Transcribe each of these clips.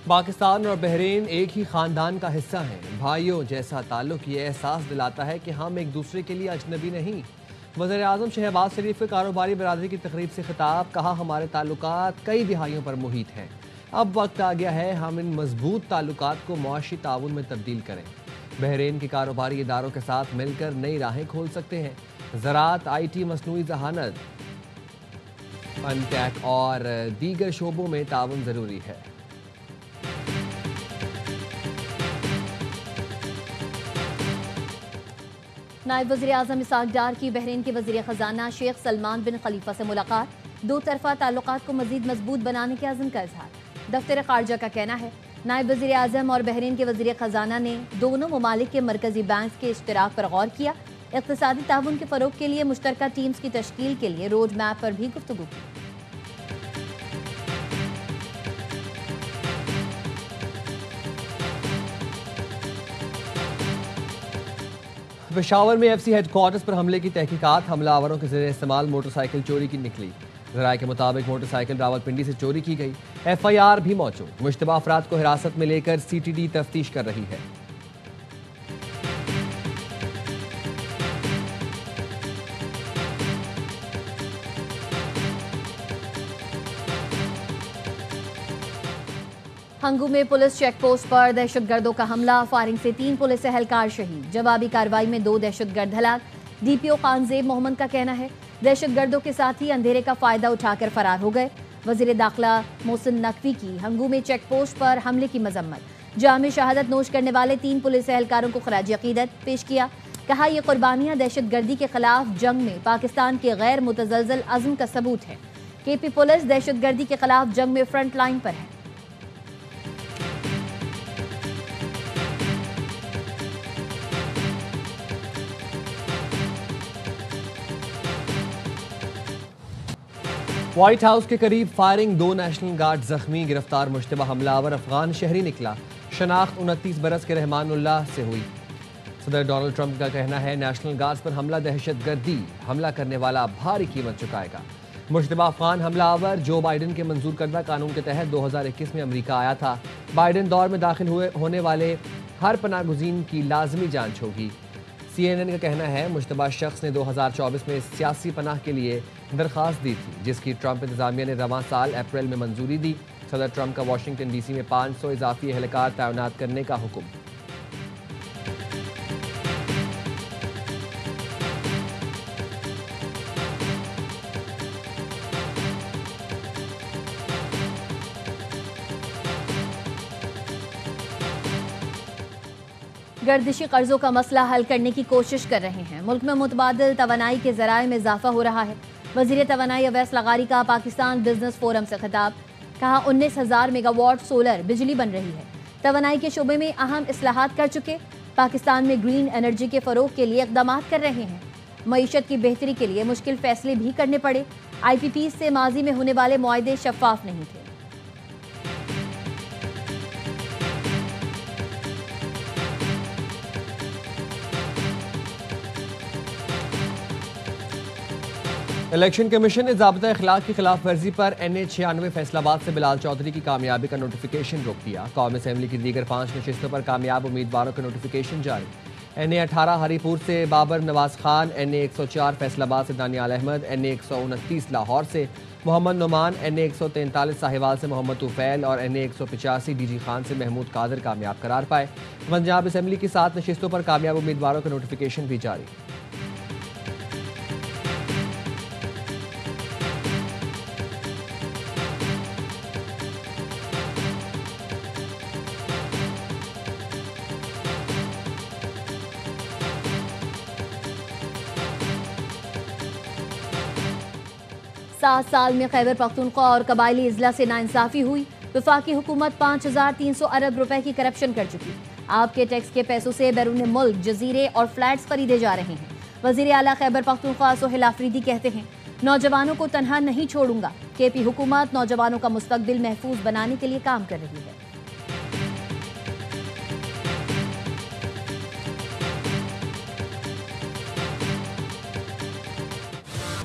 پاکستان اور بحرین ایک ہی خاندان کا حصہ ہیں۔ بھائیوں جیسا تعلق یہ احساس دلاتا ہے کہ ہم ایک دوسرے کے لیے اجنبی نہیں۔ وزیر اعظم شہباز شریف کے کاروباری برادری کی تقریب سے خطاب، کہا ہمارے تعلقات کئی دہائیوں پر محیط ہیں۔ اب وقت آ گیا ہے ہم ان مضبوط تعلقات کو معاشی تعاون میں تبدیل کریں۔ بحرین کے کاروباری اداروں کے ساتھ مل کر نئی راہیں کھول سکتے ہیں۔ زراعت، آئی ٹی، مصنوعی ذہانت، فن ٹیک اور دیگر شعبوں میں تعاون ضروری ہے۔ نائب وزیر اعظم اسحاق ڈار کی بحرین کے وزیر خزانہ شیخ سلمان بن خلیفہ سے ملاقات، دو طرفہ تعلقات کو مزید مضبوط بنانے کے عزم کا اظہار۔ دفتر خارجہ کا کہنا ہے نائب وزیر اعظم اور بحرین کے وزیر خزانہ نے دونوں ممالک کے مرکزی بینکس کے اشتراک پر غور کیا، اقتصادی تعاون کے فروغ کے لیے مشترکہ ٹیمز کی تشکیل کے لیے روڈ میپ پر بھی گفتگو کی۔ پشاور میں ایف سی ہیڈ کوارٹرز پر حملے کی تحقیقات، حملہ آوروں کے زیر استعمال موٹر سائیکل چوری کی نکلی۔ ذرائع کے مطابق موٹر سائیکل راولپنڈی سے چوری کی گئی، ایف آئی آر بھی موجود۔ مشتبہ افراد کو حراست میں لے کر سی ٹی ڈی تفتیش کر رہی ہے۔ ہنگو میں پولیس چیک پوسٹ پر دہشت گردوں کا حملہ، فائرنگ سے 3 پولیس اہلکار شہید، جوابی کارروائی میں 2 دہشت گرد ہلاک۔ ڈی پی او خان زیب محمد کا کہنا ہے دہشت گردوں کے ساتھی اندھیرے کا فائدہ اٹھا کر فرار ہو گئے۔ وزیر داخلہ محسن نقوی کی ہنگو میں چیک پوسٹ پر حملے کی مذمت، جام شہادت نوش کرنے والے 3 پولیس اہلکاروں کو خراج عقیدت پیش کیا۔ کہا یہ قربانیاں دہشت گردی کے خلاف جنگ میں پاکستان کے غیر متزلزل عزم کا ثبوت ہے۔ کے پی پولیس دہشت گردی کے خلاف جنگ میں فرنٹ لائن پر ہے۔ وائٹ ہاؤس کے قریب فائرنگ، 2 نیشنل گارڈ زخمی، گرفتار مشتبہ حملہ آور افغان شہری نکلا۔ شناخت 29 برس کے رحمان اللہ سے ہوئی۔ صدر ڈونلڈ ٹرمپ کا کہنا ہے نیشنل گارڈز پر حملہ دہشت گردی، حملہ کرنے والا بھاری قیمت چکائے گا۔ مشتبہ افغان حملہ آور جو بائیڈن کے منظور کردہ قانون کے تحت 2021 میں امریکہ آیا تھا۔ بائیڈن دور میں داخل ہونے والے ہر پناہ گزین کی لازمی جانچ ہوگی۔ سی این این کا کہنا ہے مشتبہ شخص نے 2024 میں سیاسی پناہ کے لیے درخواست دی تھی، جس کی ٹرمپ انتظامیہ نے رواں سال اپریل میں منظوری دی۔ صدر ٹرمپ کا واشنگٹن ڈی سی میں 500 اضافی اہلکار تعینات کرنے کا حکم۔ گردشی قرضوں کا مسئلہ حل کرنے کی کوشش کر رہے ہیں۔ ملک میں متبادل توانائی کے ذرائع میں اضافہ ہو رہا ہے۔ وزیر توانائی اویس لغاری کا پاکستان بزنس فورم سے خطاب، کہا 19,000 میگا واٹ سولر بجلی بن رہی ہے۔ توانائی کے شعبے میں اہم اصلاحات کر چکے، پاکستان میں گرین انرجی کے فروغ کے لیے اقدامات کر رہے ہیں۔ معیشت کی بہتری کے لیے مشکل فیصلے بھی کرنے پڑے۔ آئی پی پیز سے ماضی میں ہونے والے معاہدے شفاف نہیں تھے۔ الیکشن کمیشن نے ضابطہ اخلاق کی خلاف ورزی پر NA96 فیصل آباد سے بلال چودھری کی کامیابی کا نوٹیفیکیشن روک دیا۔ قومی اسمبلی کی دیگر 5 نشستوں پر کامیاب امیدواروں کا نوٹیفیکیشن جاری۔ NA18 ہری پور سے بابر نواز خان، NA104 فیصل آباد سے دانیال احمد، NA129 لاہور سے محمد نعمان، NA143 ساہیوال سے محمد طفیل اور NA185 ڈی جی خان سے محمود قادر کامیاب قرار پائے۔ پنجاب اسمبلی کی 7 نشستوں پر کامیاب امیدواروں کا نوٹیفیکیشن بھی جاری۔ سات سال میں خیبر پختونخوا اور قبائلی اضلاع سے ناانصافی ہوئی، وفاقی حکومت 5,300 ارب روپے کی کرپشن کر چکی۔ آپ کے ٹیکس کے پیسوں سے بیرون ملک جزیرے اور فلیٹس خریدے جا رہے ہیں۔ وزیر اعلیٰ خیبر پختونخوا سہیل آفریدی کہتے ہیں نوجوانوں کو تنہا نہیں چھوڑوں گا۔ کے پی حکومت نوجوانوں کا مستقبل محفوظ بنانے کے لیے کام کر رہی ہے۔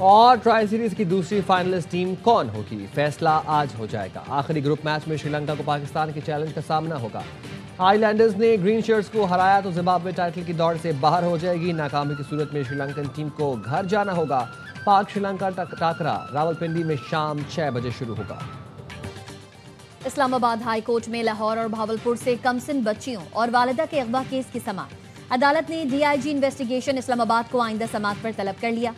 اور ٹرائی سیریز کی دوسری فائنلسٹ ٹیم کون ہوگی؟ فیصلہ آج ہو جائے گا۔ آخری گروپ میچ میں سری لنکا کو پاکستان کے چیلنج کا سامنا ہوگا۔ آئی لینڈرز نے گرین شرٹس کو ہرایا تو زمبابوے ٹائٹل کی دوڑ سے باہر ہو جائے گی۔ ناکامی کی صورت میں سری لنکن ٹیم کو گھر جانا ہوگا۔ پاک سری لنکا ٹاکرا راولپنڈی میں شام 6 بجے شروع ہوگا۔ اسلام آباد ہائی کورٹ میں لاہور اور بھاولپور سے کمسن بچیوں اور والدہ کے اغوا کیس کی سماعت۔ عدالت نے ڈی آئی جی انویسٹیگیشن اسلام آباد کو آئندہ سماعت پر طلب کر لیا۔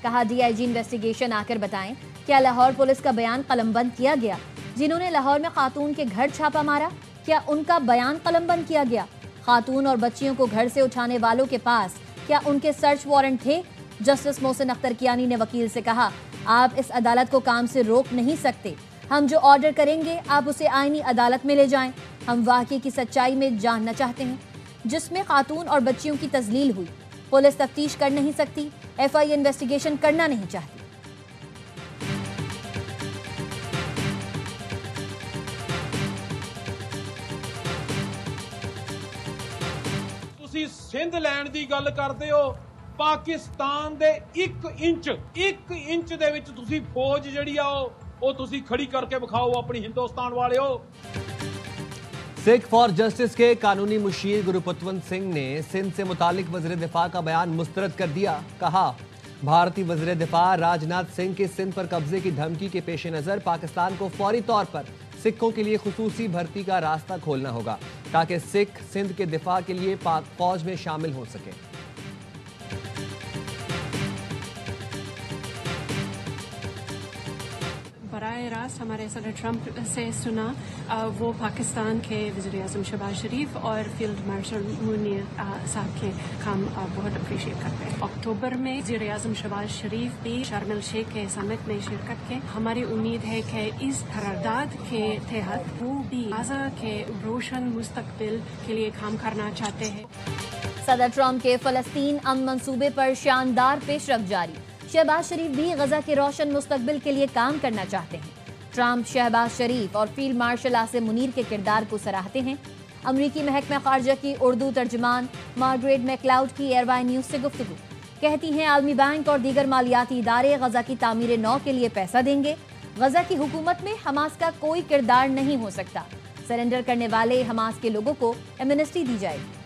کہا ڈی آئی جی انویسٹیگیشن آ کر بتائیں کیا لاہور پولیس کا بیان قلم بند کیا گیا؟ جنہوں نے لاہور میں خاتون کے گھر چھاپا مارا، کیا ان کا بیان قلم بند کیا گیا؟ خاتون اور بچیوں کو گھر سے اٹھانے والوں کے پاس کیا ان کے سرچ وارنٹ تھے؟ جسٹس محسن اختر کیانی نے وکیل سے کہا، آپ اس عدالت کو کام سے روک نہیں سکتے، ہم جو آرڈر کریں گے آپ اسے آئینی عدالت میں لے جائیں۔ ہم واقعے کی سچائی میں جاننا چاہتے ہیں جس میں خاتون اور بچیوں کی تذلیل ہوئی۔ پولیس تفتیش کر نہیں سکتی، ایف آئی انویسٹیگیشن کرنا نہیں چاہتی۔ ਤੁਸੀਂ ਸਿੰਧ ਲੈਣ ਦੀ ਗੱਲ ਕਰਦੇ ਹੋ, ਪਾਕਿਸਤਾਨ ਦੇ 1 ਇੰਚ ਦੇ ਵਿੱਚ ਤੁਸੀਂ ਫੌਜ ਜਿਹੜੀ ਆ ਉਹ ਤੁਸੀਂ ਖੜੀ ਕਰਕੇ ਵਿਖਾਓ ਆਪਣੀ ਹਿੰਦੁਸਤਾਨ ਵਾਲਿਓ। سکھ فار جسٹس کے قانونی مشیر گروپتونت سنگھ نے سندھ سے متعلق وزیر دفاع کا بیان مسترد کر دیا۔ کہا، بھارتی وزیر دفاع راج ناتھ سنگھ کے سندھ پر قبضے کی دھمکی کے پیش نظر پاکستان کو فوری طور پر سکھوں کے لیے خصوصی بھرتی کا راستہ کھولنا ہوگا تاکہ سکھ سندھ کے دفاع کے لیے پاک فوج میں شامل ہو سکیں۔ براہ راست ہمارے صدر ٹرمپ سے سنا، وہ پاکستان کے وزیر اعظم شہباز شریف اور فیلڈ مارشل منیر صاحب کے کام بہت اپریشیٹ کرتے ہیں۔ اکتوبر میں وزیر اعظم شہباز شریف بھی شرم الشیخ کے سمٹ میں شرکت کے۔ ہماری امید ہے کہ اس قرارداد کے تحت وہ بھی غزہ کے روشن مستقبل کے لیے کام کرنا چاہتے ہیں۔ صدر ٹرمپ کے فلسطین امن منصوبے پر شاندار پیش رفت جاری۔ شہباز شریف بھی غزہ کے روشن مستقبل کے لیے کام کرنا چاہتے ہیں۔ ٹرمپ شہباز شریف اور فیلڈ مارشل آصم منیر کے کردار کو سراہتے ہیں۔ امریکی محکمہ خارجہ کی اردو ترجمان مارگریٹ میکلاؤڈ کی ایئر وائی نیوز سے گفتگو، کہتی ہیں عالمی بینک اور دیگر مالیاتی ادارے غزہ کی تعمیر نو کے لیے پیسہ دیں گے۔ غزہ کی حکومت میں حماس کا کوئی کردار نہیں ہو سکتا۔ سرنڈر کرنے والے حماس کے لوگوں کو ایمنسٹی دی جائے گی۔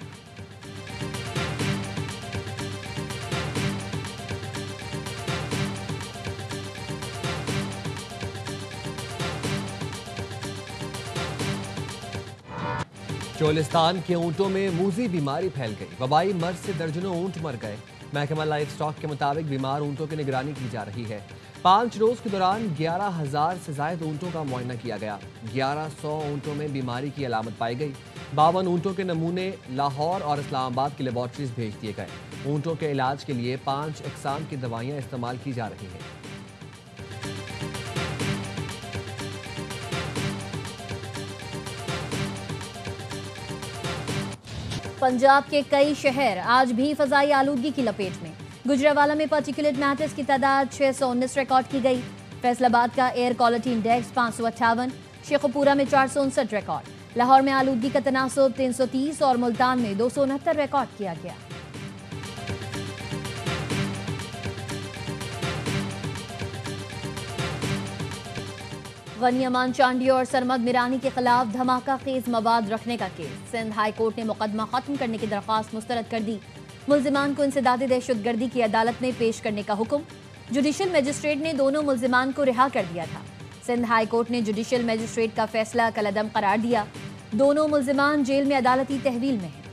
چولستان کے اونٹوں میں موذی بیماری پھیل گئی۔ وبائی مرض سے درجنوں اونٹ مر گئے۔ محکمہ لائف سٹاک کے مطابق بیمار اونٹوں کی نگرانی کی جا رہی ہے۔ 5 روز کے دوران 11,000 سے زائد اونٹوں کا معائنہ کیا گیا۔ 1100 اونٹوں میں بیماری کی علامت پائی گئی۔ 52 اونٹوں کے نمونے لاہور اور اسلام آباد کی لیبارٹریز بھیج دیے گئے۔ اونٹوں کے علاج کے لیے 5 اقسام کی دوائیاں استعمال کی جا رہی ہیں۔ پنجاب کے کئی شہر آج بھی فضائی آلودگی کی لپیٹ میں۔ گجرانوالہ میں پارٹیکولٹ میٹرز کی تعداد 619 ریکارڈ کی گئی۔ فیصل آباد کا ایئر کوالٹی انڈیکس 558، شیخوپورہ میں 459 ریکارڈ، لاہور میں آلودگی کا تناسب 330 اور ملتان میں 269 ریکارڈ کیا گیا۔ غنی امان چانڈی اور سرمد میرانی کے خلاف دھماکہ خیز مواد رکھنے کا کیس۔ سندھ ہائی کورٹ نے مقدمہ ختم کرنے کی درخواست مسترد کر دی۔ ملزمان کو انسداد دہشت گردی کی عدالت میں پیش کرنے کا حکم۔ جوڈیشل میجسٹریٹ نے دونوں ملزمان کو رہا کر دیا تھا۔ سندھ ہائی کورٹ نے جوڈیشل میجسٹریٹ کا فیصلہ کالعدم قرار دیا۔ دونوں ملزمان جیل میں عدالتی تحویل میں ہیں۔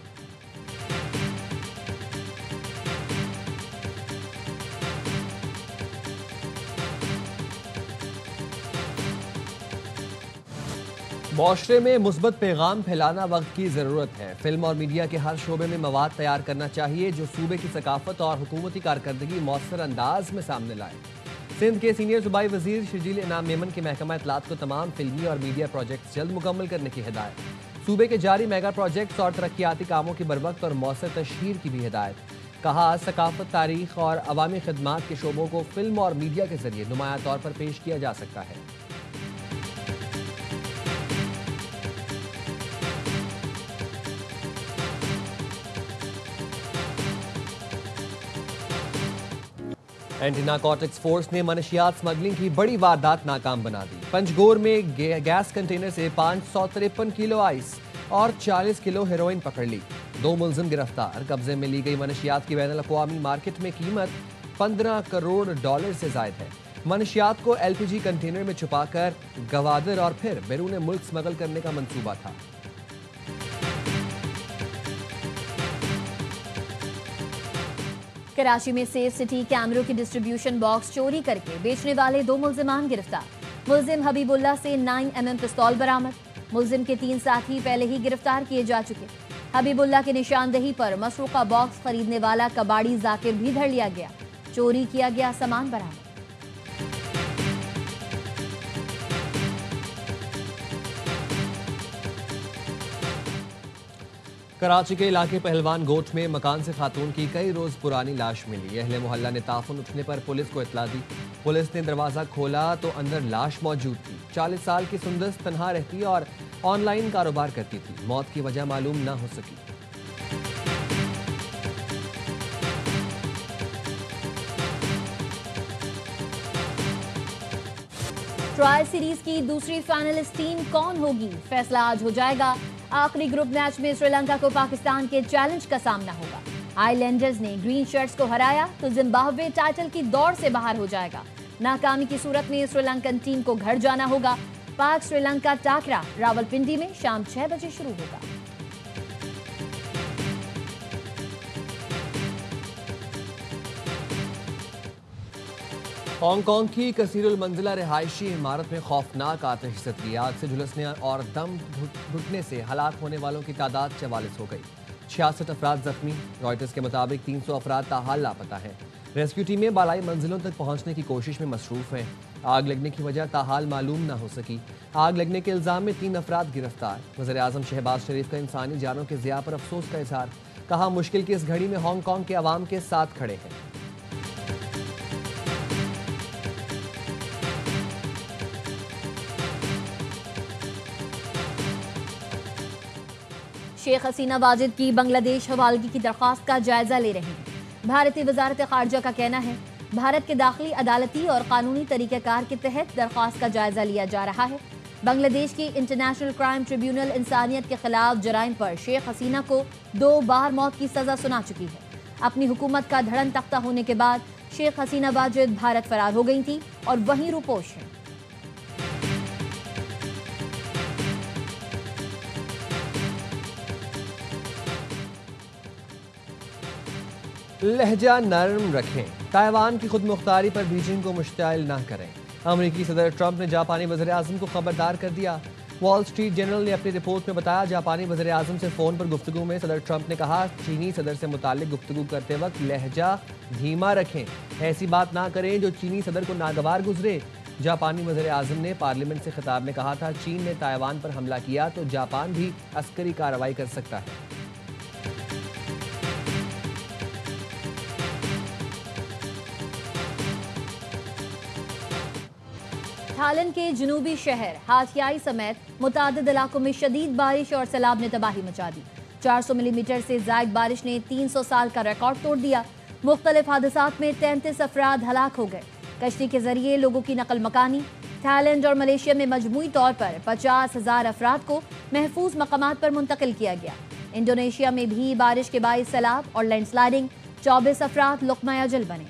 معاشرے میں مثبت پیغام پھیلانا وقت کی ضرورت ہے۔ فلم اور میڈیا کے ہر شعبے میں مواد تیار کرنا چاہیے جو صوبے کی ثقافت اور حکومتی کارکردگی مؤثر انداز میں سامنے لائے۔ سندھ کے سینئر صوبائی وزیر شرجیل انعام میمن کے محکمہ اطلاعات کو تمام فلمی اور میڈیا پروجیکٹس جلد مکمل کرنے کی ہدایت۔ صوبے کے جاری میگا پروجیکٹس اور ترقیاتی کاموں کی بروقت اور مؤثر تشہیر کی بھی ہدایت۔ کہا، ثقافت، تاریخ اور عوامی خدمات کے شعبوں کو فلم اور میڈیا کے ذریعے نمایاں طور پر پیش کیا جا سکتا ہے۔ اینٹی نارکوٹکس فورس نے منشیات سمگلنگ کی بڑی واردات ناکام بنا دی. پنجگور میں گیس کنٹینر سے 553 کلو آئس اور 40 کلو ہیروئن پکڑ لی. 2 ملزم گرفتار. قبضے میں لی گئی منشیات کی بین الاقوامی مارکیٹ میں قیمت $15 کروڑ سے زائد ہے. منشیات کو LPG کنٹینر میں چھپا کر گوادر اور پھر بیرون ملک سمگل کرنے کا منصوبہ تھا. کراچی میں سیف سٹی کیمروں کی ڈسٹریبیوشن باکس چوری کر کے بیچنے والے 2 ملزمان گرفتار. ملزم حبیب اللہ سے 9mm پستول برآمد. ملزم کے 3 ساتھی پہلے ہی گرفتار کیے جا چکے. حبیب اللہ کی نشاندہی پر مسروقہ باکس خریدنے والا کباڑی ذاکر بھی دھر لیا گیا. چوری کیا گیا سامان برآمد. کراچی کے علاقے پہلوان گوٹ میں مکان سے خاتون کی کئی روز پرانی لاش ملی. اہل محلہ نے تعفن اٹھنے پر پولیس کو اطلاع دی. پولیس نے دروازہ کھولا تو اندر لاش موجود تھی. 40 سال کی سندس تنہا رہتی اور آن لائن کاروبار کرتی تھی. موت کی وجہ معلوم نہ ہو سکی. ٹرائل سیریز کی دوسری فائنلسٹ ٹیم کون ہوگی؟ فیصلہ آج ہو جائے گا. آخری گروپ میچ میں سری لنکا کو پاکستان کے چیلنج کا سامنا ہوگا. آئی لینڈرز نے گرین شرٹس کو ہرایا تو زمبابوے ٹائٹل کی دوڑ سے باہر ہو جائے گا. ناکامی کی صورت میں سری لنکن ٹیم کو گھر جانا ہوگا. پاک سری لنکا ٹاکرا راولپنڈی میں شام 6 بجے شروع ہوگا. ہانگ کانگ کی کثیر المنزلہ رہائشی عمارت میں خوفناک آتش زدگی. آگ سے جھلسنے اور دم گھٹنے سے ہلاک ہونے والوں کی تعداد 44 ہو گئی. 66 افراد زخمی. رائٹرز کے مطابق 300 افراد تاحال لاپتہ ہیں. ریسکیو ٹیمیں بالائی منزلوں تک پہنچنے کی کوشش میں مصروف ہیں. آگ لگنے کی وجہ تاحال معلوم نہ ہو سکی. آگ لگنے کے الزام میں 3 افراد گرفتار. وزیر اعظم شہباز شریف کا انسانی جانوں کے ضیاع پر افسوس کا اظہار. کہا مشکل کی اس گھڑی میں ہانگ کانگ کے عوام کے ساتھ کھڑے ہیں. شیخ حسینہ واجد کی بنگلہ دیش حوالگی کی درخواست کا جائزہ لے رہے ہیں. بھارتی وزارت خارجہ کا کہنا ہے بھارت کے داخلی عدالتی اور قانونی طریقہ کار کے تحت درخواست کا جائزہ لیا جا رہا ہے. بنگلہ دیش کی انٹرنیشنل کرائم ٹریبیونل انسانیت کے خلاف جرائم پر شیخ حسینہ کو 2 بار موت کی سزا سنا چکی ہے. اپنی حکومت کا دھڑن تختہ ہونے کے بعد شیخ حسینہ واجد بھارت فرار ہو گئی تھی اور وہیں روپوش ہیں. لہجہ نرم رکھیں. تائیوان کی خود مختاری پر بیجنگ کو مشتعل نہ کریں. امریکی صدر ٹرمپ نے جاپانی وزیر اعظم کو خبردار کر دیا. وال اسٹریٹ جرنل نے اپنی رپورٹ میں بتایا جاپانی وزیر اعظم سے فون پر گفتگو میں صدر ٹرمپ نے کہا چینی صدر سے متعلق گفتگو کرتے وقت لہجہ دھیما رکھیں. ایسی بات نہ کریں جو چینی صدر کو ناگوار گزرے. جاپانی وزیر اعظم نے پارلیمنٹ سے خطاب میں کہا تھا چین نے تائیوان پر حملہ کیا تو جاپان بھی عسکری کارروائی کر سکتا ہے. تھالینڈ کے جنوبی شہر ہاتھیائی سمیت متعدد علاقوں میں شدید بارش اور سیلاب نے تباہی مچا دی. 400 ملی میٹر سے زائد بارش نے 300 سال کا ریکارڈ توڑ دیا. مختلف حادثات میں 33 افراد ہلاک ہو گئے. کشتی کے ذریعے لوگوں کی نقل مکانی. تھائیلینڈ اور ملیشیا میں مجموعی طور پر 50,000 افراد کو محفوظ مقامات پر منتقل کیا گیا. انڈونیشیا میں بھی بارش کے باعث سیلاب اور لینڈ سلائڈنگ. 24 افراد لقمہ اجل بنے.